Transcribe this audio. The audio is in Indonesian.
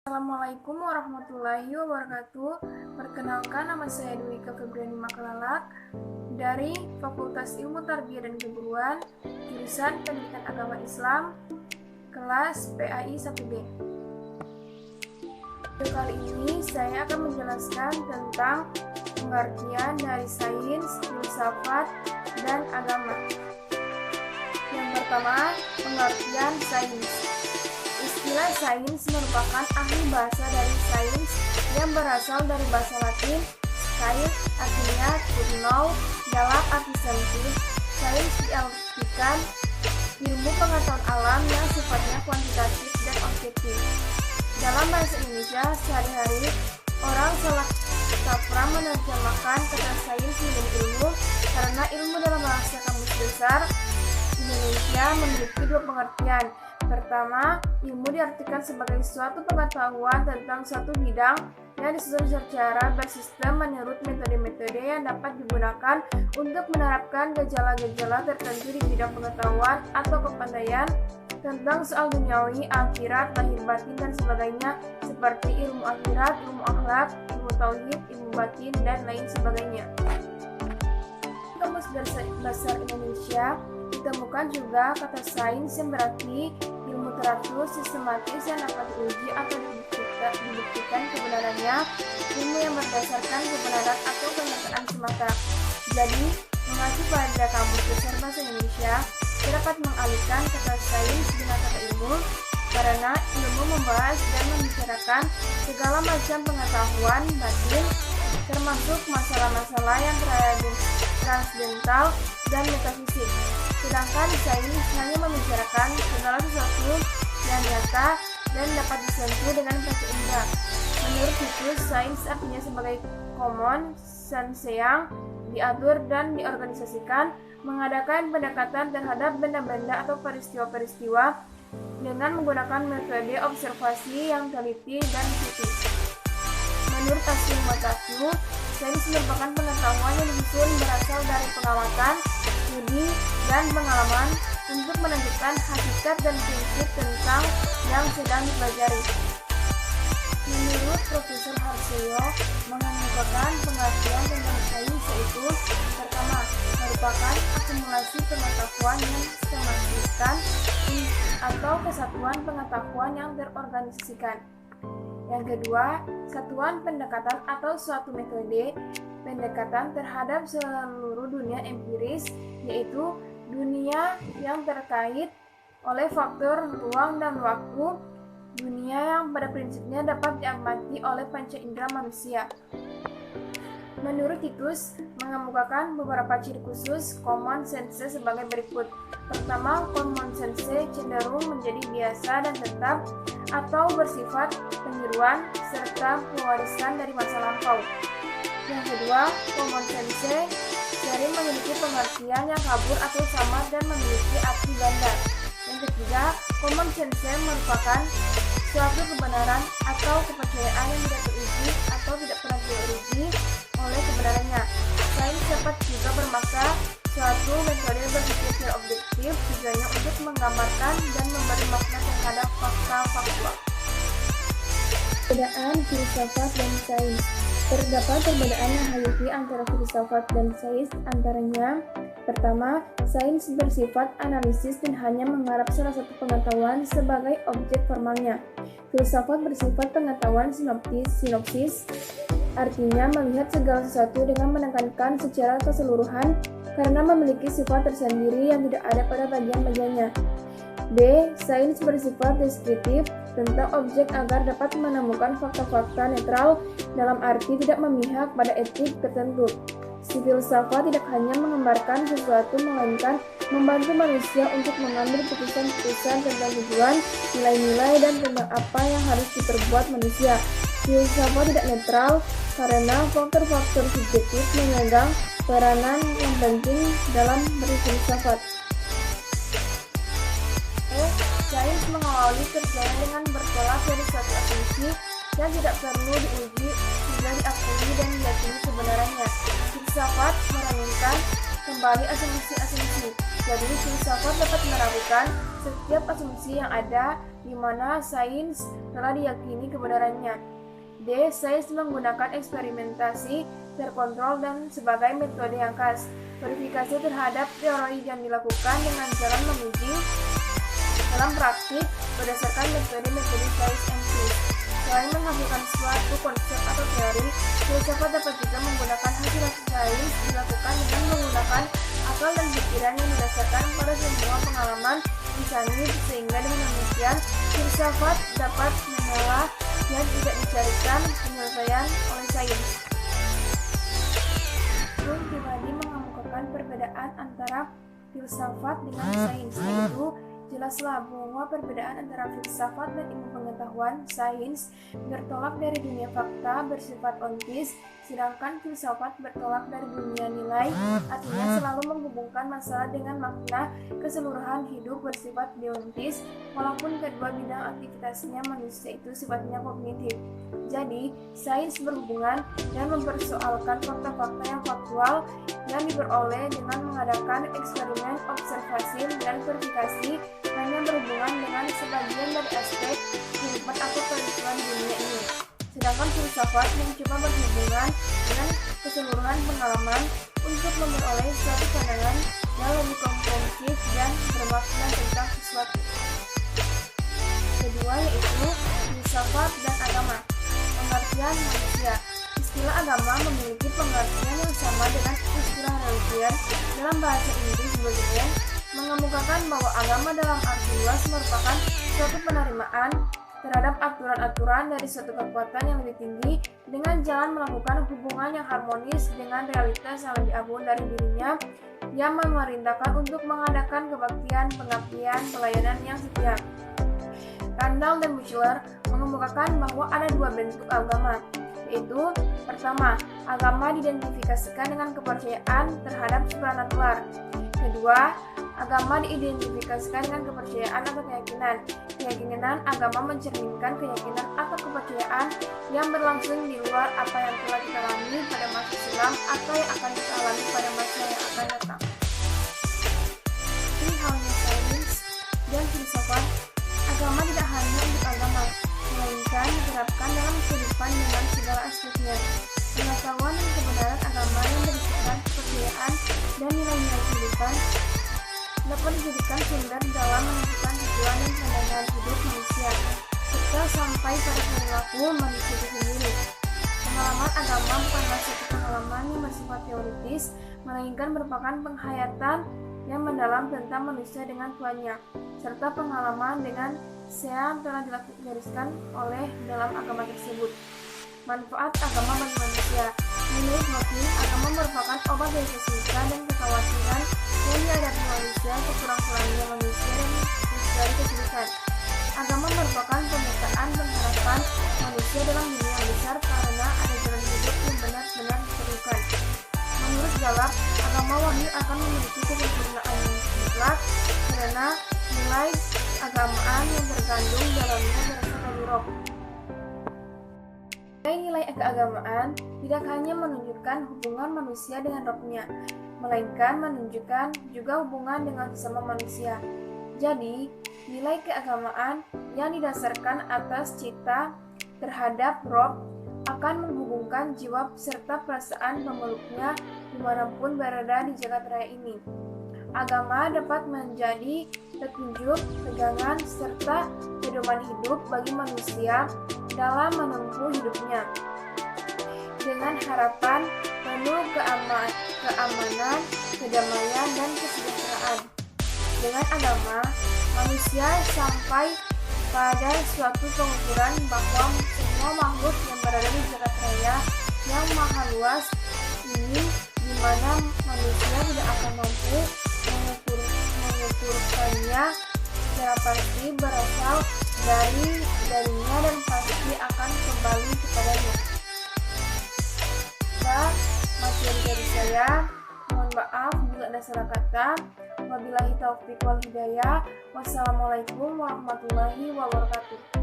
Assalamualaikum warahmatullahi wabarakatuh. Perkenalkan, nama saya Dwi Febriani Makalalak dari Fakultas Ilmu Tarbiyah dan Keguruan, jurusan Pendidikan Agama Islam, kelas PAI 1B. Kali ini saya akan menjelaskan tentang pengertian dari sains, filsafat, dan agama. Yang pertama, pengertian sains. Istilah sains merupakan ahli bahasa dari sains yang berasal dari bahasa Latin science, artinya to know, dalam arti saintif. Sains diartikan ilmu pengetahuan alam yang sifatnya kuantitatif dan objektif. Dalam bahasa Indonesia sehari-hari, orang salah kaprah menerjemahkan kata sains menjadi ilmu karena ilmu dalam bahasa Kamus Besar Indonesia memiliki dua pengertian. Pertama, ilmu diartikan sebagai suatu pengetahuan tentang suatu bidang yang disusun secara bersistem menurut metode-metode yang dapat digunakan untuk menerapkan gejala-gejala tertentu di bidang pengetahuan atau kepandaian tentang soal duniawi, akhirat, lahir batin, dan sebagainya, seperti ilmu akhirat, ilmu akhlak, ilmu tauhid, ilmu batin, dan lain sebagainya. Kamus Besar Indonesia ditemukan juga kata sains yang berarti ilmu teratur sistematis yang dapat diuji atau dibuktikan kebenarannya, ilmu yang berdasarkan kebenaran atau kenyataan semata. Jadi, mengacu pada Kamus Besar Bahasa Indonesia, dapat mengalihkan kata sains dengan kata ilmu, karena ilmu membahas dan membicarakan segala macam pengetahuan batin, termasuk masalah-masalah yang transcendental dan metafisik. Sedangkan sains hanya membicarakan segala sesuatu yang nyata dan dapat disentuh dengan panca indera. Menurut Titus, sains artinya sebagai common sense yang diatur dan diorganisasikan, mengadakan pendekatan terhadap benda-benda atau peristiwa-peristiwa dengan menggunakan metode observasi yang teliti dan kritis. Menurut Asyik Mataku, sains merupakan pengetahuan yang disusun berasal dari pengamatan, studi, dan pengalaman untuk menentukan hakikat dan prinsip tentang yang sedang dipelajari. Menurut Profesor Harsoyo, mengemukakan pengertian tentang sains yaitu: pertama, merupakan akumulasi pengetahuan yang sistematiskan atau kesatuan pengetahuan yang terorganisasikan. Yang kedua, satuan pendekatan atau suatu metode pendekatan terhadap seluruh dunia empiris, yaitu dunia yang terkait oleh faktor ruang dan waktu, dunia yang pada prinsipnya dapat diamati oleh panca indera manusia. Menurut Titus, mengemukakan beberapa ciri khusus common sense sebagai berikut. Pertama, common sense cenderung menjadi biasa dan tetap atau bersifat penyeruan serta pewarisan dari masa lampau. Yang kedua, common sense sering memiliki pengertian yang kabur atau samar dan memiliki arti ganda. Yang ketiga, common sense merupakan suatu kebenaran atau kepercayaan yang tidak teruji atau tidak pernah diuji oleh kebenarannya. Sains dapat juga bermakna suatu metode berpikir secara objektif, tujuannya untuk menggambarkan dan memberi makna terhadap fakta faktual. Perbedaan filsafat dan sains. Terdapat perbedaan yang hayati antara filsafat dan sains, antaranya: pertama, sains bersifat analisis dan hanya menggarap salah satu pengetahuan sebagai objek formalnya. Filsafat bersifat pengetahuan sinopsis, artinya melihat segala sesuatu dengan menekankan secara keseluruhan karena memiliki sifat tersendiri yang tidak ada pada bagian-bagiannya. B. Sains bersifat deskriptif tentang objek agar dapat menemukan fakta-fakta netral dalam arti tidak memihak pada etik tertentu. Si filsafat tidak hanya menggambarkan sesuatu melainkan membantu manusia untuk mengambil keputusan-keputusan tentang tujuan, nilai-nilai, dan tentang apa yang harus diperbuat manusia. Filsafat tidak netral karena faktor-faktor subjektif memegang peranan yang penting dalam berfilsafat. Sains mengawali kerjanya dengan bertolak dari suatu asumsi yang tidak perlu diuji, sudah diakui dan diyakini kebenarannya. Filsafat merancang kembali asumsi-asumsi. Jadi filsafat dapat meragukan setiap asumsi yang ada di mana sains telah diyakini kebenarannya. D. Sains menggunakan eksperimentasi terkontrol dan sebagai metode yang khas. Verifikasi terhadap teori yang dilakukan dengan jalan menguji dalam praktik berdasarkan metode-metode sains empiris. Selain menghasilkan suatu konsep atau teori, filsafat dapat juga menggunakan hasil sains dilakukan dengan menggunakan akal dan pikiran yang didasarkan pada semua pengalaman insani, sehingga dengan demikian filsafat dapat menolak yang tidak dicarikan penyelesaian oleh sains. Hume pribadi mengemukakan perbedaan antara filsafat dengan sains, yaitu jelaslah bahwa perbedaan antara filsafat dan ilmu pengetahuan sains bertolak dari dunia fakta bersifat ontis, sedangkan filsafat bertolak dari dunia nilai, artinya selalu menghubungkan masalah dengan makna keseluruhan hidup bersifat deontis, walaupun kedua bidang aktivitasnya manusia itu sifatnya kognitif. Jadi, sains berhubungan dan mempersoalkan fakta-fakta yang faktual yang diperoleh dengan mengadakan eksperimen, observasi, dan verifikasi hanya berhubungan dengan sebagian dari aspek kehidupan atau kehidupan dunia ini. Sedangkan filsafat mencoba berhubungan dengan keseluruhan pengalaman untuk memperoleh suatu pandangan yang lebih komprehensif dan bermakna tentang sesuatu. Kedua yaitu filsafat dan agama. Pengertian manusia. Istilah agama memiliki pengertian yang sama dengan istilah religion dalam bahasa Inggris sebagai mengemukakan bahwa agama dalam arti luas merupakan suatu penerimaan terhadap aturan-aturan dari suatu kekuatan yang lebih tinggi dengan jalan melakukan hubungan yang harmonis dengan realitas yang lebih agung dari dirinya yang memerintahkan untuk mengadakan kebaktian, pengabdian, pelayanan yang setia. Randall dan Buchler mengemukakan bahwa ada dua bentuk agama, yaitu pertama, agama diidentifikasikan dengan kepercayaan terhadap supranatural. Kedua, agama diidentifikasikan dengan kepercayaan atau keyakinan. Keyakinan agama mencerminkan keyakinan atau kepercayaan yang berlangsung di luar apa yang telah kita alami pada masa silam atau yang akan kita alami pada masa yang akan datang. Ini halnya sains dan filsafat. Agama tidak hanya untuk agama, melainkan diterapkan dalam kehidupan dengan segala aspeknya. Pengetahuan dan kebenaran agama yang berdasarkan kepercayaan dan nilai-nilai kehidupan dapat dijadikan sumber dalam menentukan tujuan dan pandangan hidup manusia, serta sampai pada perilaku manusia itu sendiri. Pengalaman agama bukanlah suatu pengalaman yang bersifat teoritis, melainkan merupakan penghayatan yang mendalam tentang manusia dengan Tuhannya, serta pengalaman dengan yang telah digariskan oleh dalam agama tersebut. Manfaat agama bagi manusia. Menurut Martin, agama merupakan obat dari kesulitan dan kekhawatiran yang dihadapi manusia, kekurang-kurangnya manusia dan dari kesulitan. Agama merupakan pemetaan pengharapan manusia dalam dunia yang besar karena ada jalan hidup yang benar-benar diperlukan. Menurut Gallup, agama wahyu akan memiliki kesempurnaan yang mutlak karena nilai agamaan yang terkandung dalamnya berasal dari roh. Nilai keagamaan tidak hanya menunjukkan hubungan manusia dengan rohnya, melainkan menunjukkan juga hubungan dengan sesama manusia. Jadi, nilai keagamaan yang didasarkan atas cita terhadap roh akan menghubungkan jiwa serta perasaan pemeluknya dimanapun berada di jagat raya ini. Agama dapat menjadi petunjuk, pegangan, serta pedoman hidup bagi manusia dalam menempuh hidupnya. Dengan harapan penuh keamanan, kedamaian, dan kesejahteraan. Dengan agama, manusia sampai pada suatu pengukuran bahwa semua makhluk yang berada di jagat raya yang maha luas ini, di mana manusia tidak akan mampu mengukurkannya secara pasti, berasal darinya dan pasti akan kembali kepadanya. Materi dari saya, mohon maaf bila ada salah kata. Wabillahi taufiq wal hidayah. Wassalamualaikum warahmatullahi wabarakatuh.